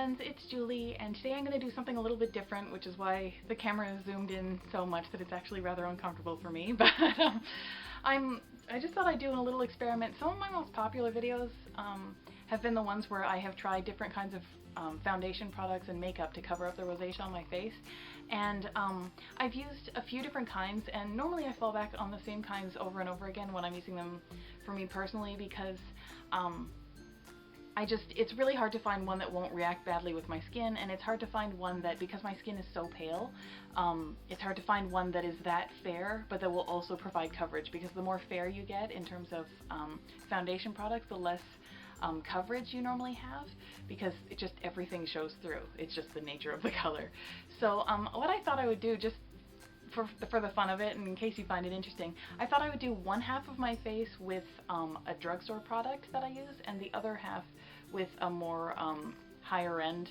friends, it's Julie, and today I'm going to do something a little bit different, which is why the camera is zoomed in so much that it's actually rather uncomfortable for me. But I just thought I'd do a little experiment. Some of my most popular videos have been the ones where I have tried different kinds of foundation products and makeup to cover up the rosacea on my face. And I've used a few different kinds, and normally I fall back on the same kinds over and over again when I'm using them for me personally, because it's really hard to find one that won't react badly with my skin, and it's hard to find one that, because my skin is so pale, it's hard to find one that is that fair but that will also provide coverage, because the more fair you get in terms of foundation products, the less coverage you normally have, because everything shows through. It's just the nature of the color. So what I thought I would do, just for the fun of it, and in case you find it interesting, I thought I would do one half of my face with a drugstore product that I use, and the other half with a more higher end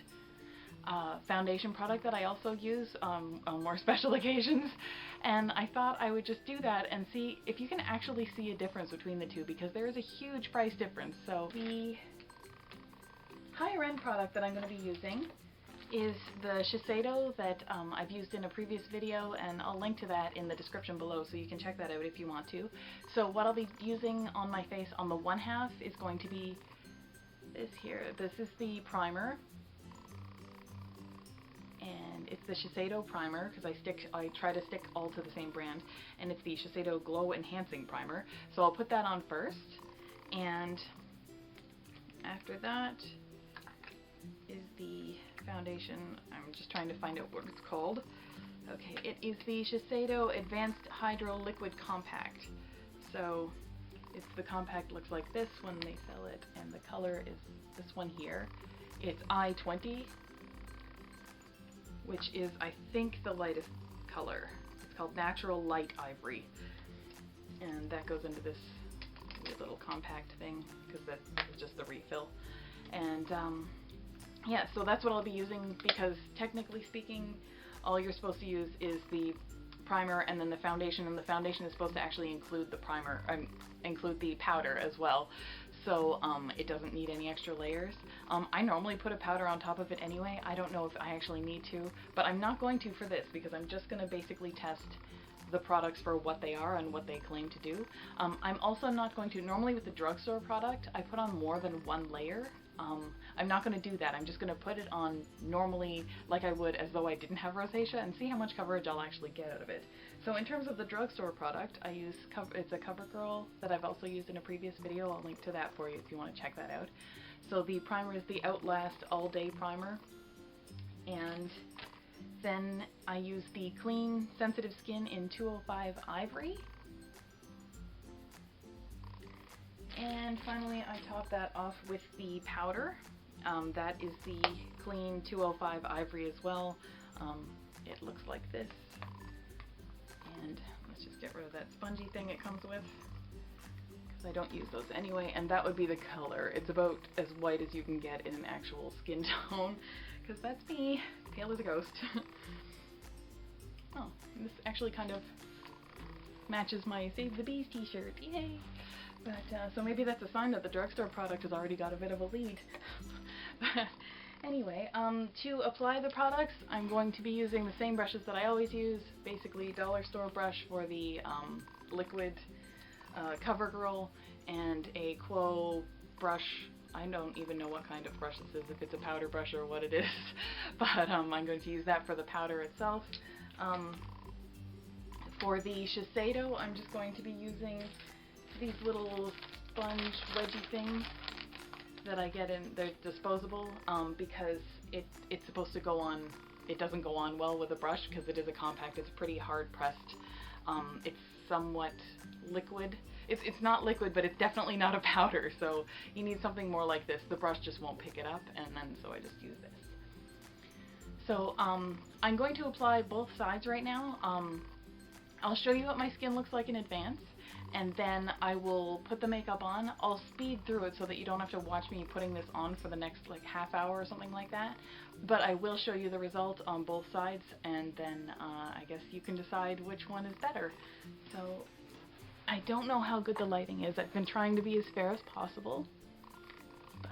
foundation product that I also use on more special occasions. And I thought I would just do that and see if you can actually see a difference between the two, because there is a huge price difference. So the higher end product that I'm going to be using is the Shiseido that I've used in a previous video, and I'll link to that in the description below so you can check that out if you want to. So what I'll be using on my face on the one half is going to be this here. This is the primer, and it's the Shiseido primer, because I try to stick all to the same brand, and it's the Shiseido Glow Enhancing Primer. So I'll put that on first, and after that is the foundation. I'm just trying to find out what it's called. Okay, it is the Shiseido Advanced Hydro Liquid Compact. So the compact looks like this when they sell it, and the color is this one here. It's I-20, which is, I think, the lightest color. It's called Natural Light Ivory, and that goes into this weird little compact thing, because that's just the refill. And yeah, so that's what I'll be using, because technically speaking, all you're supposed to use is the primer and then the foundation, and the foundation is supposed to actually include the primer, include the powder as well. So it doesn't need any extra layers. I normally put a powder on top of it anyway. I don't know if I actually need to, but I'm not going to for this, because I'm just going to basically test the products for what they are and what they claim to do. I'm also not going to, normally with the drugstore product, I put on more than one layer. I'm not going to do that. I'm just going to put it on normally like I would as though I didn't have rosacea, and see how much coverage I'll actually get out of it. So in terms of the drugstore product, I use it's a CoverGirl that I've also used in a previous video. I'll link to that for you if you want to check that out. So the primer is the Outlast All Day Primer, and then I use the Clean Sensitive Skin in 205 Ivory. And finally, I top that off with the powder. That is the Clean 205 Ivory as well. It looks like this. And let's just get rid of that spongy thing it comes with, because I don't use those anyway. And that would be the color. It's about as white as you can get in an actual skin tone, because that's me, pale as a ghost. Oh, this actually kind of matches my Save the Bees t-shirt. Yay! But, so maybe that's a sign that the drugstore product has already got a bit of a lead. But anyway, to apply the products, I'm going to be using the same brushes that I always use, basically dollar store brush for the liquid CoverGirl, and a Quo brush. I don't even know what kind of brush this is, if it's a powder brush or what it is, but I'm going to use that for the powder itself. For the Shiseido, I'm just going to be using these little sponge wedgie things that I get in, they're disposable, because it's supposed to go on, it doesn't go on well with a brush, because it is a compact. It's pretty hard pressed. It's somewhat liquid. It's not liquid, but it's definitely not a powder, so you need something more like this. The brush just won't pick it up, and then so I just use this. So I'm going to apply both sides right now. I'll show you what my skin looks like in advance, and then I will put the makeup on. I'll speed through it so that you don't have to watch me putting this on for the next like half hour or something like that, but I will show you the result on both sides, and then I guess you can decide which one is better. So I don't know how good the lighting is. I've been trying to be as fair as possible, but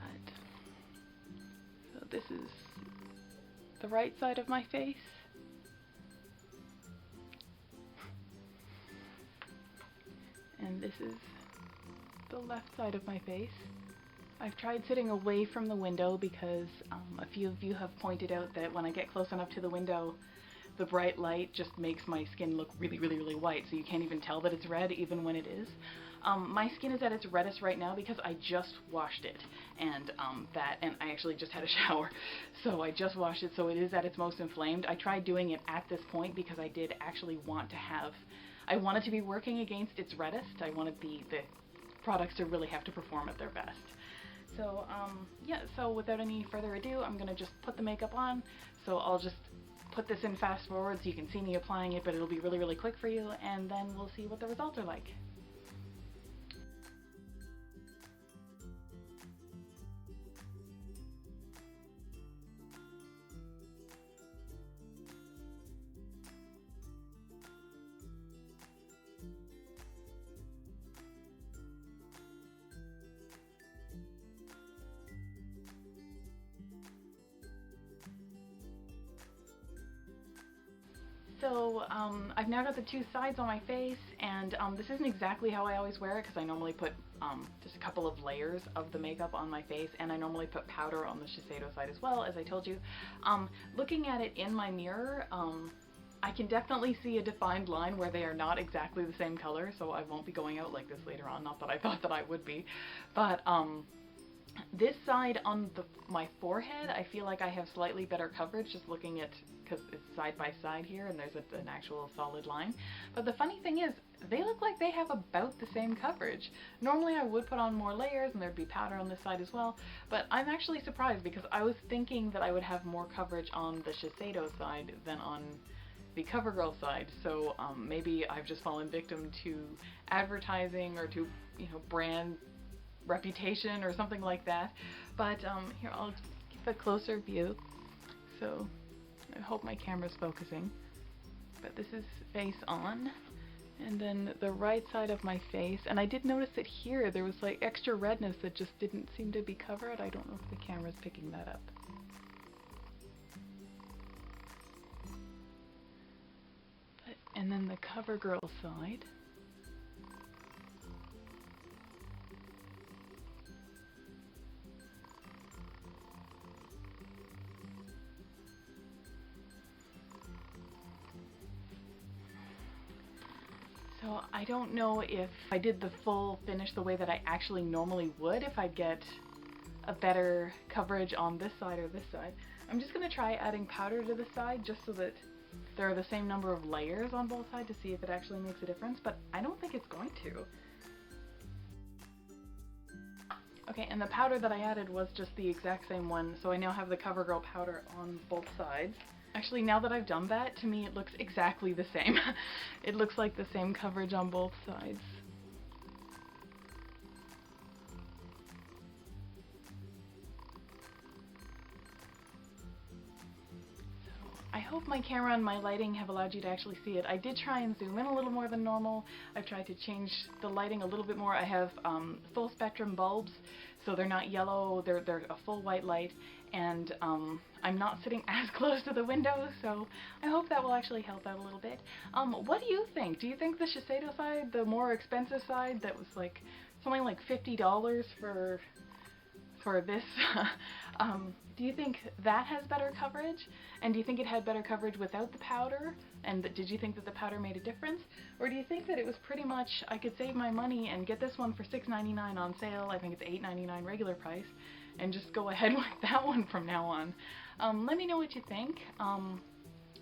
so this is the right side of my face. And this is the left side of my face. I've tried sitting away from the window because a few of you have pointed out that when I get close enough to the window, the bright light just makes my skin look really, really, really white, so you can't even tell that it's red even when it is. My skin is at its reddest right now because I just washed it, and I actually just had a shower, so I just washed it, so it is at its most inflamed. I tried doing it at this point because I did actually want to I wanted to be working against its reddest. I wanted the products to really have to perform at their best. So yeah, so without any further ado, I'm gonna just put the makeup on. So I'll just put this in fast forward so you can see me applying it, but it'll be really, really quick for you, and then we'll see what the results are like. So I've now got the two sides on my face, and this isn't exactly how I always wear it because I normally put just a couple of layers of the makeup on my face, and I normally put powder on the Shiseido side as well, as I told you. Looking at it in my mirror, I can definitely see a defined line where they are not exactly the same color, so I won't be going out like this later on, not that I thought that I would be, but this side on my forehead, I feel like I have slightly better coverage just looking at, because it's side by side here and there's an actual solid line. But the funny thing is, they look like they have about the same coverage. Normally I would put on more layers and there'd be powder on this side as well, but I'm actually surprised because I was thinking that I would have more coverage on the Shiseido side than on the CoverGirl side, so maybe I've just fallen victim to advertising or to, you know, brand reputation or something like that. But here, I'll give a closer view, so I hope my camera's focusing. But this is face on, and then the right side of my face, and I did notice that here there was like extra redness that just didn't seem to be covered. I don't know if the camera's picking that up. And then the CoverGirl side. So I don't know if I did the full finish the way that I actually normally would, if I'd get a better coverage on this side or this side. I'm just going to try adding powder to the side just so that there are the same number of layers on both sides to see if it actually makes a difference, but I don't think it's going to. Okay, and the powder that I added was just the exact same one, so I now have the CoverGirl powder on both sides. Actually, now that I've done that, to me it looks exactly the same. It looks like the same coverage on both sides. I hope my camera and my lighting have allowed you to actually see it. I did try and zoom in a little more than normal. I've tried to change the lighting a little bit more. I have full spectrum bulbs, so they're not yellow, they're a full white light, and I'm not sitting as close to the window, so I hope that will actually help out a little bit. What do you think? Do you think the Shiseido side, the more expensive side that was like something like $50 for this, do you think that has better coverage? And do you think it had better coverage without the powder? And did you think that the powder made a difference? Or do you think that it was pretty much, I could save my money and get this one for $6.99 on sale, I think it's $8.99 regular price, and just go ahead with that one from now on? Let me know what you think.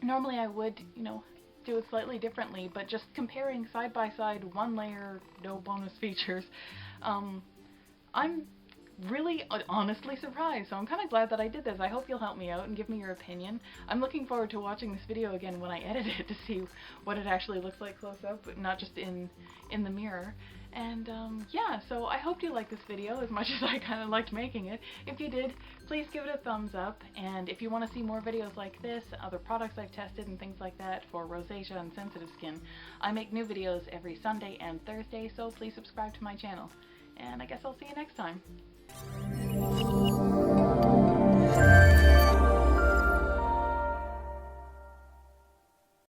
Normally I would, you know, do it slightly differently, but just comparing side by side, one layer, no bonus features, I'm really honestly surprised, so I'm kind of glad that I did this. I hope you'll help me out and give me your opinion. I'm looking forward to watching this video again when I edit it to see what it actually looks like close up, but not just in the mirror. And yeah, so I hope you liked this video as much as I kind of liked making it. If you did, please give it a thumbs up, and if you want to see more videos like this, other products I've tested and things like that for rosacea and sensitive skin, I make new videos every Sunday and Thursday, so please subscribe to my channel. And I guess I'll see you next time.